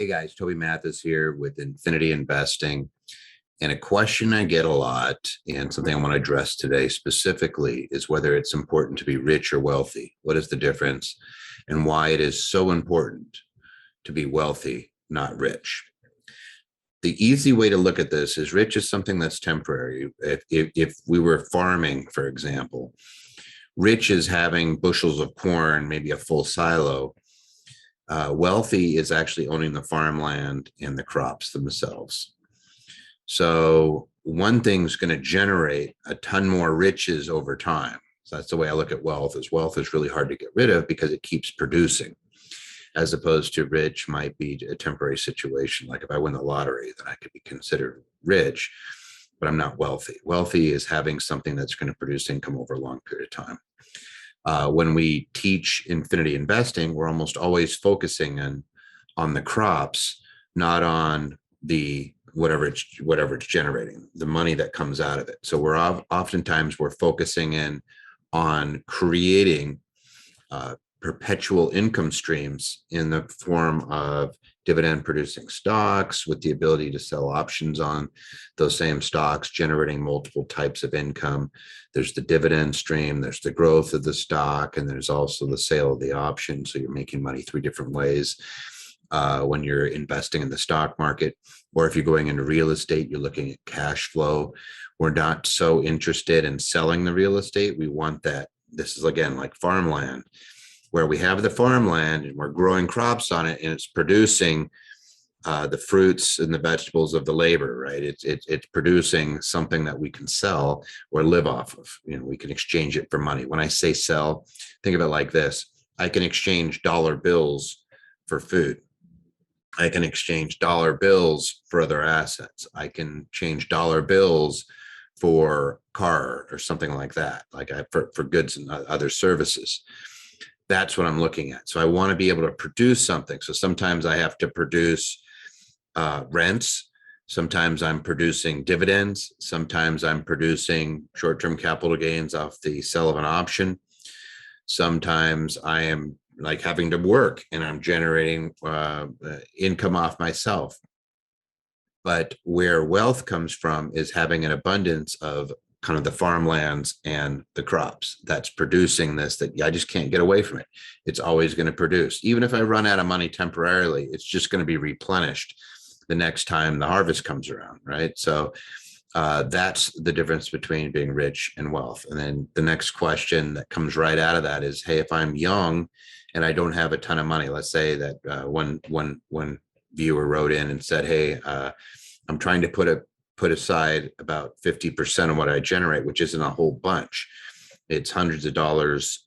Hey guys, Toby Mathis here with Infinity Investing. And a question I get a lot, and something I want to address today specifically, is whether it's important to be rich or wealthy. What is the difference, and why it is so important to be wealthy, not rich? The easy way to look at this is rich is something that's temporary. If we were farming, for example, rich is having bushels of corn, maybe a full silo. Wealthy is actually owning the farmland and the crops themselves. So one thing's going to generate a ton more riches over time. So that's the way I look at wealth. Is wealth is really hard to get rid of because it keeps producing, as opposed to rich might be a temporary situation. Like if I win the lottery, then I could be considered rich, but I'm not wealthy. Wealthy is having something that's going to produce income over a long period of time. When we teach infinity investing, we're almost always focusing on the crops, not on the whatever it's generating, the money that comes out of it. So oftentimes we're focusing in on creating perpetual income streams in the form of dividend producing stocks with the ability to sell options on those same stocks, generating multiple types of income. There's the dividend stream, there's the growth of the stock, and there's also the sale of the option. So you're making money three different ways when you're investing in the stock market. Or if you're going into real estate, you're looking at cash flow. We're not so interested in selling the real estate. We want that. This is again like farmland, where we have the farmland and we're growing crops on it and it's producing the fruits and the vegetables of the labor, right? It's producing something that we can sell or live off of. You know, we can exchange it for money. When I say sell, think of it like this. I can exchange dollar bills for food. I can exchange dollar bills for other assets. I can change dollar bills for car or something like that, for goods and other services. That's what I'm looking at. So I want to be able to produce something. So sometimes I have to produce rents. Sometimes I'm producing dividends. Sometimes I'm producing short-term capital gains off the sale of an option. Sometimes I am like having to work and I'm generating income off myself. But where wealth comes from is having an abundance of kind of the farmlands and the crops that's producing this, that I just can't get away from it. It's always going to produce. Even if I run out of money temporarily, it's just going to be replenished the next time the harvest comes around, right? So that's the difference between being rich and wealth. And then the next question that comes right out of that is, hey, if I'm young and I don't have a ton of money, let's say that one viewer wrote in and said, hey, I'm trying to put aside about 50% of what I generate, which isn't a whole bunch. It's hundreds of dollars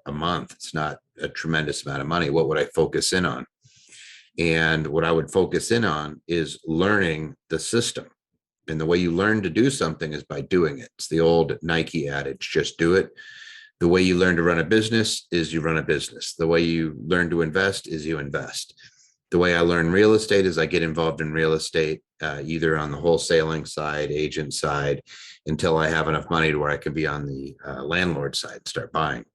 a month. It's not a tremendous amount of money. What would I focus in on? And what I would focus in on is learning the system. And the way you learn to do something is by doing it. It's the old Nike adage, just do it. The way you learn to run a business is you run a business. The way you learn to invest is you invest. The way I learn real estate is I get involved in real estate, either on the wholesaling side, agent side, until I have enough money to where I can be on the landlord side and start buying.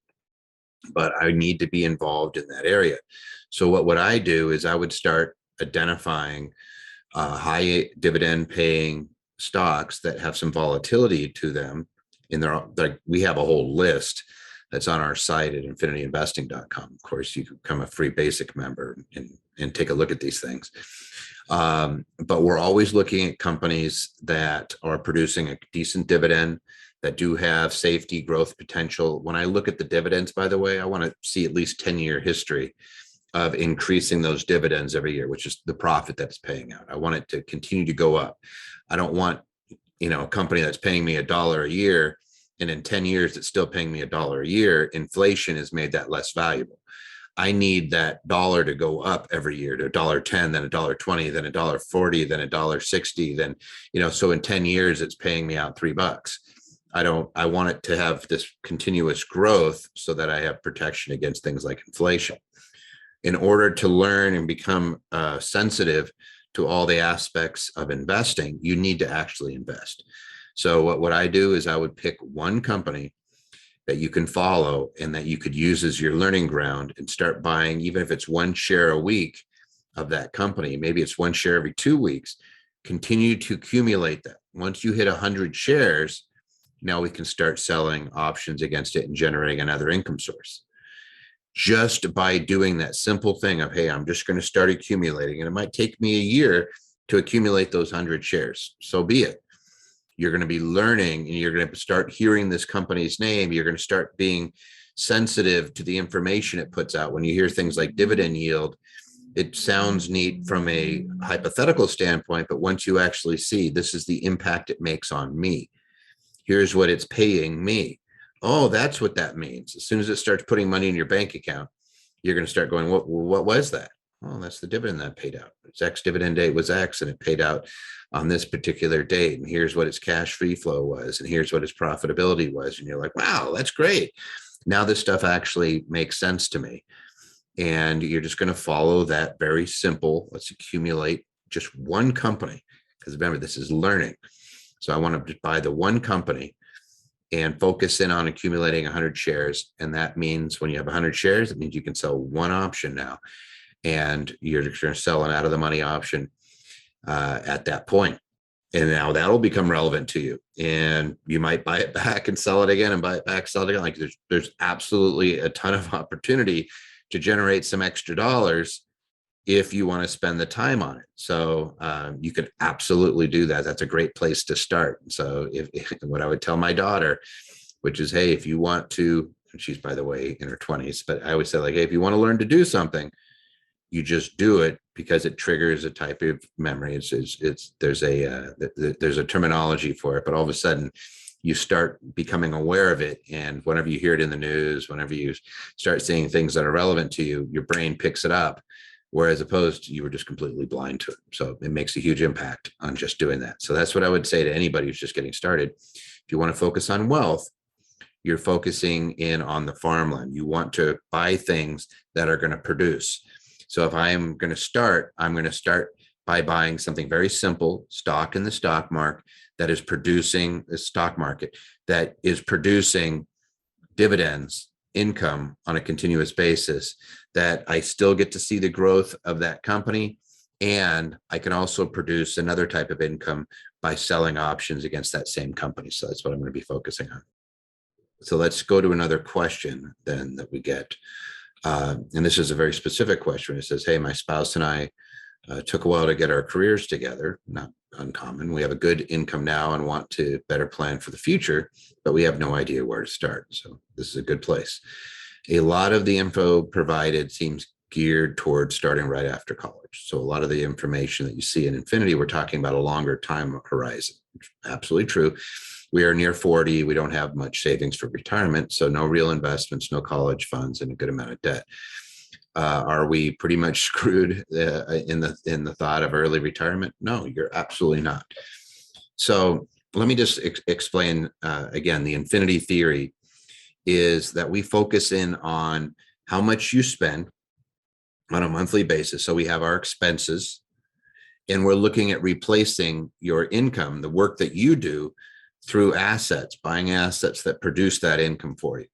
But I need to be involved in that area. So what would I do is I would start identifying high dividend paying stocks that have some volatility to them. We have a whole list that's on our site at infinityinvesting.com. Of course, you can become a free basic member and take a look at these things. But we're always looking at companies that are producing a decent dividend, that do have safety, growth potential. When I look at the dividends, by the way, I want to see at least 10-year history of increasing those dividends every year, which is the profit that's paying out. I want it to continue to go up. I don't want, a company that's paying me $1 a year, and in 10 years, it's still paying me $1 a year. Inflation has made that less valuable. I need that dollar to go up every year to $1.10, then $1.20, then $1.40, then $1.60, then, so in 10 years, it's paying me out $3. I want it to have this continuous growth so that I have protection against things like inflation. In order to learn and become sensitive to all the aspects of investing, you need to actually invest. So what I do is I would pick one company that you can follow and that you could use as your learning ground and start buying, even if it's one share a week of that company. Maybe it's 1 share every 2 weeks. Continue to accumulate that. Once you hit 100 shares, now we can start selling options against it and generating another income source. Just by doing that simple thing of, hey, I'm just going to start accumulating, and it might take me a year to accumulate those 100 shares. So be it. You're going to be learning, and you're going to start hearing this company's name. You're going to start being sensitive to the information it puts out. When you hear things like dividend yield, it sounds neat from a hypothetical standpoint, but once you actually see this is the impact it makes on me, here's what it's paying me. Oh, that's what that means. As soon as it starts putting money in your bank account, you're going to start going, what was that? Well, that's the dividend that paid out. Its ex-dividend date was X, and it paid out on this particular date. And here's what its cash free flow was, and here's what its profitability was. And you're like, wow, that's great. Now this stuff actually makes sense to me. And you're just going to follow that very simple, let's accumulate just one company. Because remember, this is learning. So I want to buy the one company and focus in on accumulating 100 shares. And that means when you have 100 shares, it means you can sell one option now. And you're just going to sell an out of the money option at that point. And now that'll become relevant to you. And you might buy it back and sell it again, and buy it back, sell it again. Like there's absolutely a ton of opportunity to generate some extra dollars if you want to spend the time on it. So you could absolutely do that. That's a great place to start. So if what I would tell my daughter, which is, hey, if you want to, and she's, by the way, in her 20s, but I always say, like, hey, if you want to learn to do something, you just do it, because it triggers a type of memory. There's a terminology for it, but all of a sudden you start becoming aware of it. And whenever you hear it in the news, whenever you start seeing things that are relevant to you, your brain picks it up. Whereas opposed to you were just completely blind to it. So it makes a huge impact on just doing that. So that's what I would say to anybody who's just getting started. If you want to focus on wealth, you're focusing in on the farmland. You want to buy things that are going to produce. So if I'm going to start by buying something very simple, stock in the stock market that is producing the stock market, that is producing dividends, income on a continuous basis, that I still get to see the growth of that company. And I can also produce another type of income by selling options against that same company. So that's what I'm going to be focusing on. So let's go to another question then that we get. And this is a very specific question. It says, hey, my spouse and I took a while to get our careers together. Not uncommon. We have a good income now and want to better plan for the future, but we have no idea where to start. So this is a good place. A lot of the info provided seems geared towards starting right after college. So a lot of the information that you see in Infinity, we're talking about a longer time horizon. Absolutely true. We are near 40. We don't have much savings for retirement. So no real investments, no college funds, and a good amount of debt. Are we pretty much screwed in the thought of early retirement? No, you're absolutely not. So let me just explain again. The infinity theory is that we focus in on how much you spend on a monthly basis. So we have our expenses, and we're looking at replacing your income, the work that you do, through assets, buying assets that produce that income for you,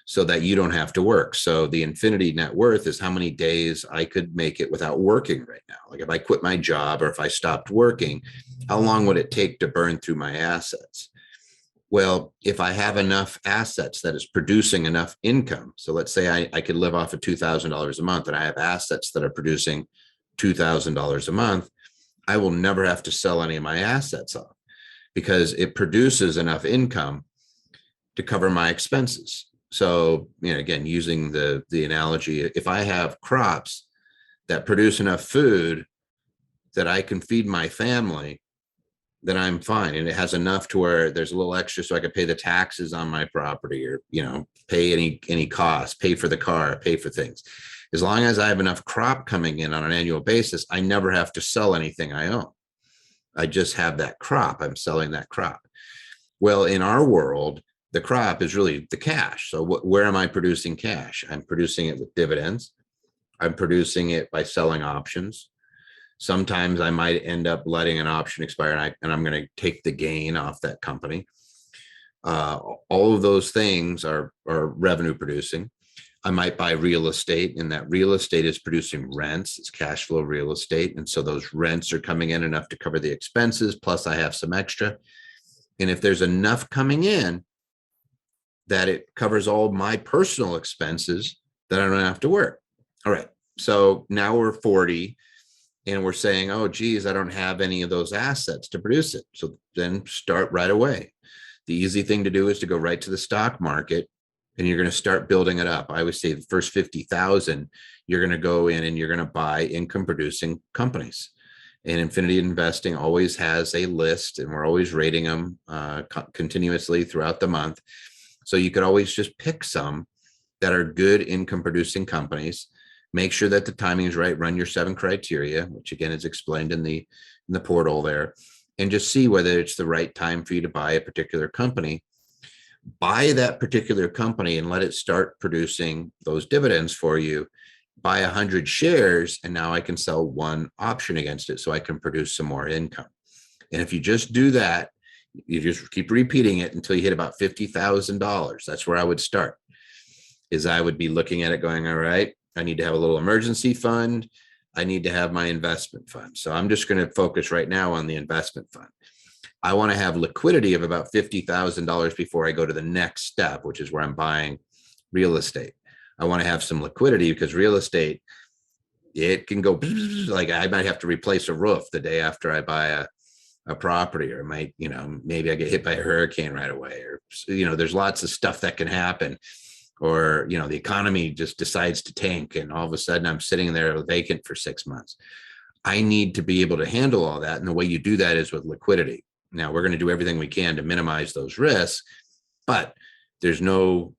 so that you don't have to work. So the infinity net worth is how many days I could make it without working right now. Like if I quit my job or if I stopped working, how long would it take to burn through my assets? Well, if I have enough assets that is producing enough income, so let's say I could live off of $2,000 a month, and I have assets that are producing $2,000 a month, I will never have to sell any of my assets off, because it produces enough income to cover my expenses. So, again, using the analogy, if I have crops that produce enough food that I can feed my family, then I'm fine. And it has enough to where there's a little extra so I could pay the taxes on my property, or, pay any costs, pay for the car, pay for things. As long as I have enough crop coming in on an annual basis, I never have to sell anything I own. I just have that crop. I'm selling that crop. Well, in our world, the crop is really the cash. So where am I producing cash? I'm producing it with dividends. I'm producing it by selling options. Sometimes I might end up letting an option expire, and I'm going to take the gain off that company. All of those things are revenue producing. I might buy real estate, and that real estate is producing rents. It's cash flow real estate. And so those rents are coming in enough to cover the expenses. Plus I have some extra. And if there's enough coming in that it covers all my personal expenses, then I don't have to work. All right. So now we're 40 and we're saying, oh, geez, I don't have any of those assets to produce it. So then start right away. The easy thing to do is to go right to the stock market, and you're going to start building it up. I always say the first 50,000, you're going to go in and you're going to buy income producing companies. And Infinity Investing always has a list, and we're always rating them continuously throughout the month. So you could always just pick some that are good income producing companies. Make sure that the timing is right. Run your 7 criteria, which again is explained in the portal there, and just see whether it's the right time for you to buy a particular company. Buy that particular company and let it start producing those dividends for you. Buy 100 shares, and now I can sell 1 option against it so I can produce some more income. And if you just do that, you just keep repeating it until you hit about $50,000. That's where I would start. Is I would be looking at it going, all right, I need to have a little emergency fund. I need to have my investment fund. So I'm just going to focus right now on the investment fund. I want to have liquidity of about $50,000 before I go to the next step, which is where I'm buying real estate. I want to have some liquidity because real estate, it can go like I might have to replace a roof the day after I buy a property, or it might, maybe I get hit by a hurricane right away, or, there's lots of stuff that can happen. Or, the economy just decides to tank and all of a sudden I'm sitting there vacant for 6 months. I need to be able to handle all that. And the way you do that is with liquidity. Now we're going to do everything we can to minimize those risks, but there's no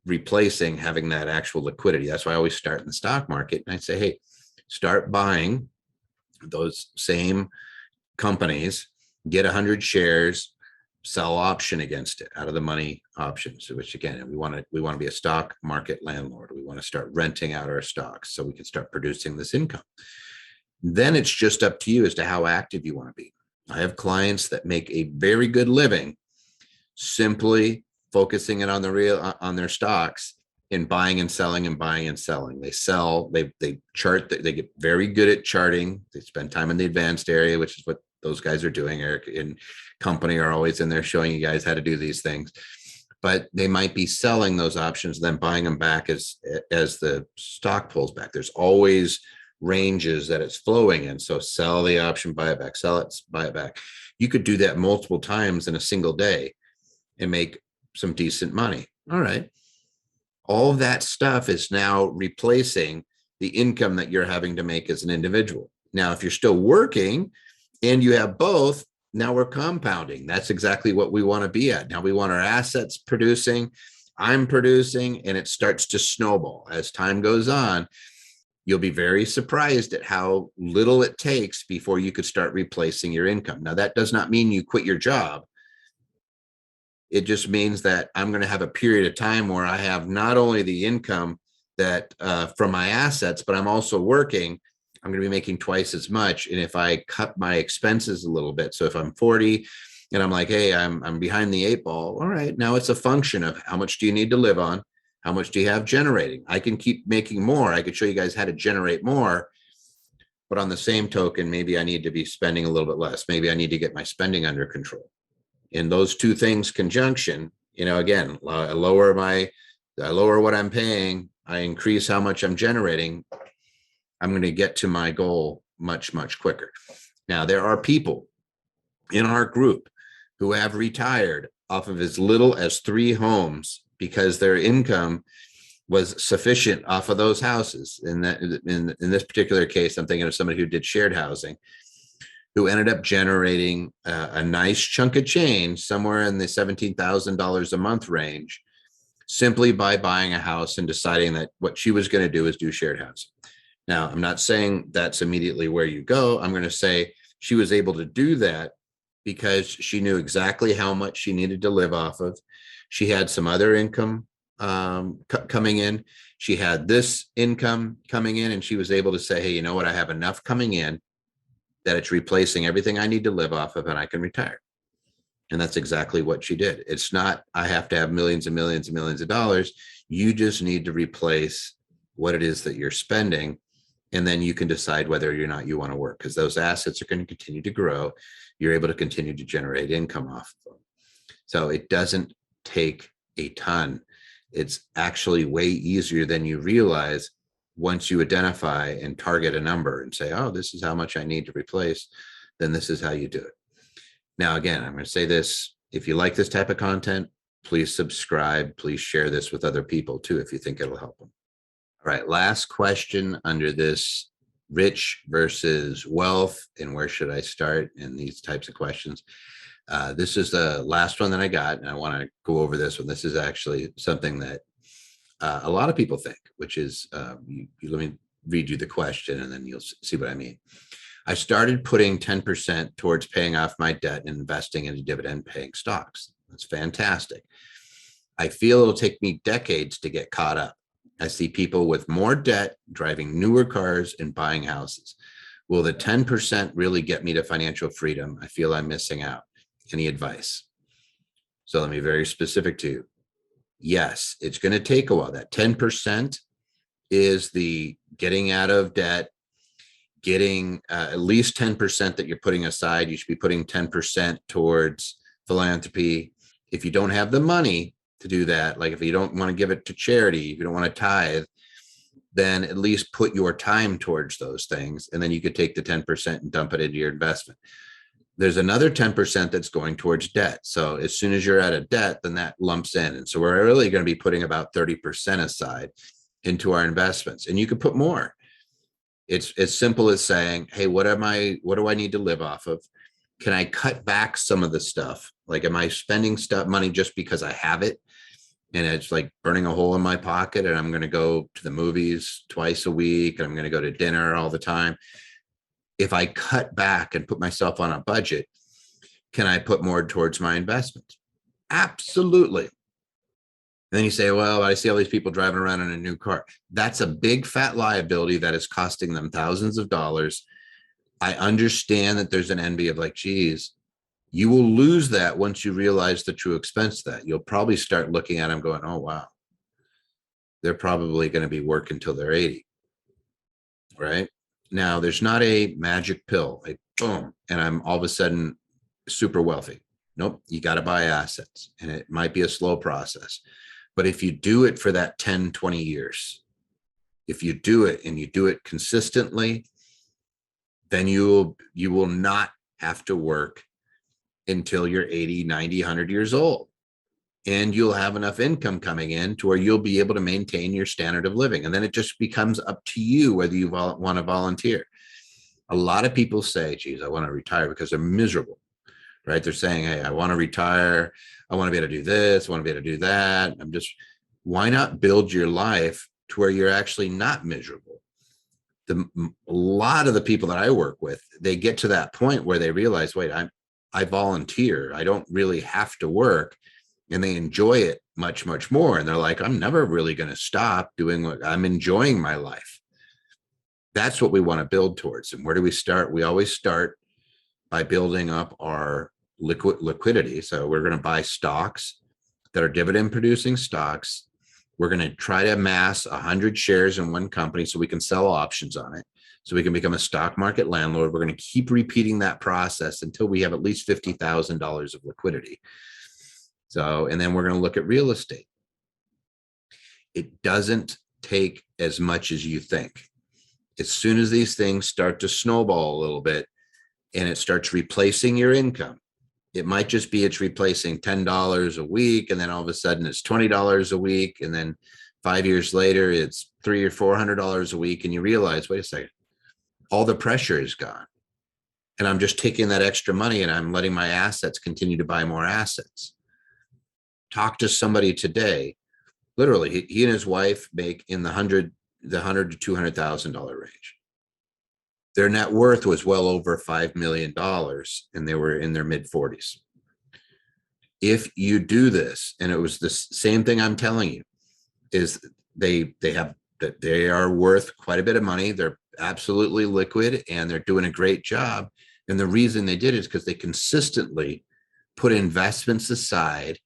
replacing having that actual liquidity. That's why I always start in the stock market. And I say, hey, start buying those same companies, get 100 shares, sell option against it out of the money options, which again, we want to be a stock market landlord. We want to start renting out our stocks so we can start producing this income. Then it's just up to you as to how active you want to be. I have clients that make a very good living simply focusing it on on their stocks and buying and selling and buying and selling. They sell, they chart, they get very good at charting. They spend time in the advanced area, which is what those guys are doing. Eric and company are always in there showing you guys how to do these things. But they might be selling those options, then buying them back as the stock pulls back. There's always ranges that it's flowing in. So sell the option, buy it back, sell it, buy it back. You could do that multiple times in a single day and make some decent money. All right. All of that stuff is now replacing the income that you're having to make as an individual. Now, if you're still working and you have both, now we're compounding. That's exactly what we want to be at. Now we want our assets producing, I'm producing, and it starts to snowball. As time goes on, you'll be very surprised at how little it takes before you could start replacing your income. Now, that does not mean you quit your job. It just means that I'm going to have a period of time where I have not only the income that from my assets, but I'm also working. I'm going to be making twice as much. And if I cut my expenses a little bit, so if I'm 40 and I'm like, hey, I'm behind the 8 ball. All right, now it's a function of how much do you need to live on? How much do you have generating? I can keep making more. I could show you guys how to generate more. But on the same token, maybe I need to be spending a little bit less. Maybe I need to get my spending under control. In those two things conjunction, again, I lower what I'm paying, I increase how much I'm generating, I'm going to get to my goal much, much quicker. Now, there are people in our group who have retired off of as little as 3 homes because their income was sufficient off of those houses. In this particular case, I'm thinking of somebody who did shared housing, who ended up generating a nice chunk of change somewhere in the $17,000 a month range, simply by buying a house and deciding that what she was going to do is do shared housing. Now, I'm not saying that's immediately where you go. I'm going to say she was able to do that because she knew exactly how much she needed to live off of. She had some other income coming in. She had this income coming in, and she was able to say, hey, you know what? I have enough coming in that it's replacing everything I need to live off of, and I can retire. And that's exactly what she did. It's not, I have to have millions and millions and millions of dollars. You just need to replace what it is that you're spending. And then you can decide whether or not you want to work, because those assets are going to continue to grow. You're able to continue to generate income off of them. So it doesn't take a ton. It's actually way easier than you realize once you identify and target a number and say, oh, this is how much I need to replace, then this is how you do it. Now, again, I'm going to say this. If you like this type of content, please subscribe. Please share this with other people too, if you think it'll help them. All right, last question under this rich versus wealth, and where should I start in these types of questions. This is the last one that I got, and I want to go over this one. This is actually something that a lot of people think, which is, let me read you the question and then you'll see what I mean. I started putting 10% towards paying off my debt and investing in dividend paying stocks. That's fantastic. I feel it'll take me decades to get caught up. I see people with more debt driving newer cars and buying houses. Will the 10% really get me to financial freedom? I feel I'm missing out. Any advice? So let me be very specific to you. Yes, it's going to take a while. That 10% is the getting out of debt, getting at least 10% that you're putting aside. You should be putting 10% towards philanthropy. If you don't have the money to do that, like if you don't want to give it to charity, if you don't want to tithe, then at least put your time towards those things. And then you could take the 10% and dump it into your investment. There's another 10% that's going towards debt. So as soon as you're out of debt, then that lumps in. And so we're really going to be putting about 30% aside into our investments. And you could put more. It's as simple as saying, hey, what do I need to live off of? Can I cut back some of the stuff? Like, am I spending money just because I have it? And it's like burning a hole in my pocket, and I'm going to go to the movies twice a week, and I'm going to go to dinner all the time. If I cut back and put myself on a budget, can I put more towards my investments? Absolutely. And then you say, well, I see all these people driving around in a new car. That's a big fat liability that is costing them thousands of dollars. I understand that there's an envy of like, geez, you will lose that once you realize the true expense of that. You'll probably start looking at them going, oh, wow, they're probably going to be working till they're 80, right? Now, there's not a magic pill, like boom, and I'm all of a sudden super wealthy. Nope, you got to buy assets, and it might be a slow process. But if you do it for that 10, 20 years, if you do it and you do it consistently, then you will not have to work until you're 80, 90, 100 years old. And you'll have enough income coming in to where you'll be able to maintain your standard of living. And then it just becomes up to you whether you want to volunteer. A lot of people say, geez, I want to retire because they're miserable, right? They're saying, hey, I want to retire. I want to be able to do this. I want to be able to do that. Why not build your life to where you're actually not miserable? A lot of the people that I work with, they get to that point where they realize, wait, I volunteer. I don't really have to work. And they enjoy it much, much more. And they're like, I'm never really going to stop doing what I'm enjoying my life. That's what we want to build towards. And where do we start? We always start by building up our liquidity. So we're going to buy stocks that are dividend producing stocks. We're going to try to amass 100 shares in one company so we can sell options on it. So we can become a stock market landlord. We're going to keep repeating that process until we have at least $50,000 of liquidity. So, and then we're going to look at real estate. It doesn't take as much as you think. As soon as these things start to snowball a little bit and it starts replacing your income, it might just be it's replacing $10 a week, and then all of a sudden it's $20 a week, and then 5 years later it's $300 or $400 a week, and you realize, wait a second, all the pressure is gone, and I'm just taking that extra money and I'm letting my assets continue to buy more assets. Talk to somebody today. Literally, he and his wife make in the $100,000 to $200,000 range. Their net worth was well over $5 million, and they were in their mid 40s. If you do this, and it was the same thing I'm telling you, is they are worth quite a bit of money. They're absolutely liquid, and they're doing a great job. And the reason they did it is because they consistently put investments aside,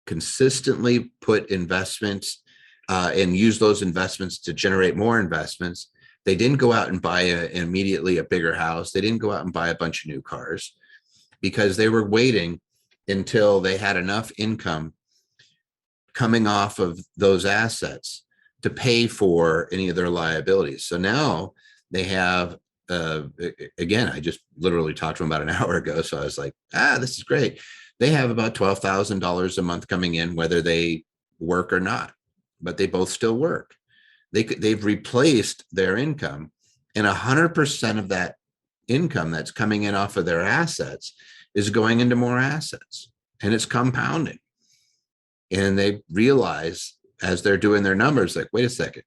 consistently put investments and use those investments to generate more investments. They didn't go out and buy immediately a bigger house. They didn't go out and buy a bunch of new cars because they were waiting until they had enough income coming off of those assets to pay for any of their liabilities. So now they have, again, I just literally talked to them about an hour ago. So I was like, this is great. They have about $12,000 a month coming in, whether they work or not, but they both still work. They've replaced their income, and 100% of that income that's coming in off of their assets is going into more assets, and it's compounding. And they realize as they're doing their numbers, like, wait a second,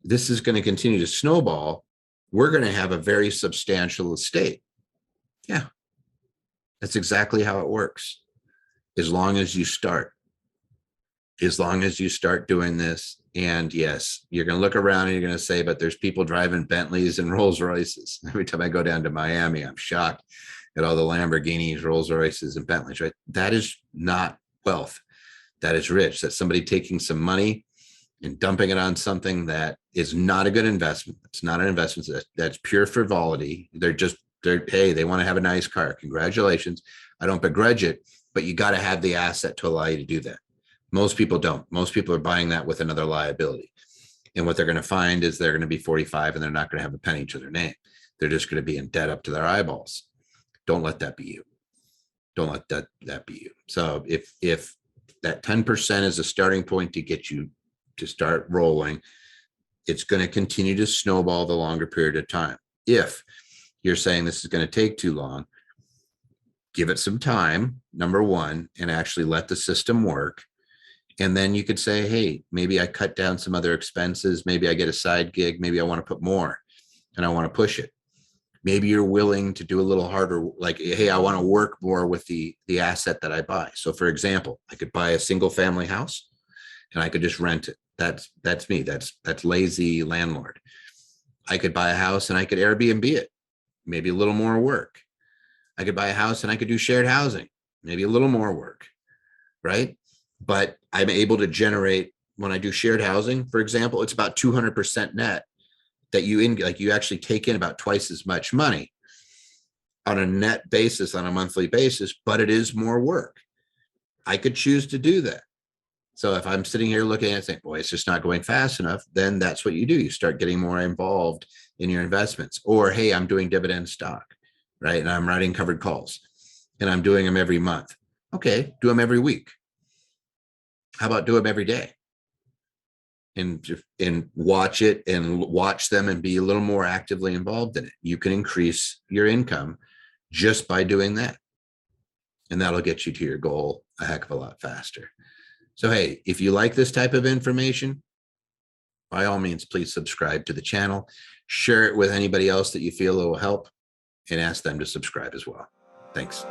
this is going to continue to snowball. We're going to have a very substantial estate. Yeah, that's exactly how it works. As long as you start doing this. And yes, you're going to look around and you're going to say, but there's people driving Bentleys and Rolls Royces. Every time I go down to Miami, I'm shocked at all the Lamborghinis, Rolls Royces, and Bentleys, right? That is not wealth. That is rich. That's somebody taking some money and dumping it on something that is not a good investment. It's not an investment. That's pure frivolity. Hey, they want to have a nice car. Congratulations. I don't begrudge it, but you got to have the asset to allow you to do that. Most people don't. Most people are buying that with another liability. And what they're going to find is they're going to be 45 and they're not going to have a penny to their name. They're just going to be in debt up to their eyeballs. Don't let that be you. Don't let that be you. So if that 10% is a starting point to get you to start rolling, it's going to continue to snowball the longer period of time. If you're saying this is going to take too long, give it some time, number one, and actually let the system work. And then you could say, hey, maybe I cut down some other expenses. Maybe I get a side gig. Maybe I want to put more and I want to push it. Maybe you're willing to do a little harder. Like, hey, I want to work more with the asset that I buy. So for example, I could buy a single family house and I could just rent it. That's me. That's lazy landlord. I could buy a house and I could Airbnb it. Maybe a little more work. I could buy a house and I could do shared housing. Maybe a little more work, right? But I'm able to generate, when I do shared housing, for example, it's about 200% net that you actually take in about twice as much money on a net basis, on a monthly basis, but it is more work. I could choose to do that. So if I'm sitting here looking at it saying, boy, it's just not going fast enough, then that's what you do. You start getting more involved in your investments. Or, hey, I'm doing dividend stock, right? And I'm writing covered calls and I'm doing them every month. Okay, do them every week. How about do them every day? And watch it and watch them and be a little more actively involved in it. You can increase your income just by doing that. And that'll get you to your goal a heck of a lot faster. So, hey, if you like this type of information, by all means, please subscribe to the channel, share it with anybody else that you feel it will help, and ask them to subscribe as well. Thanks.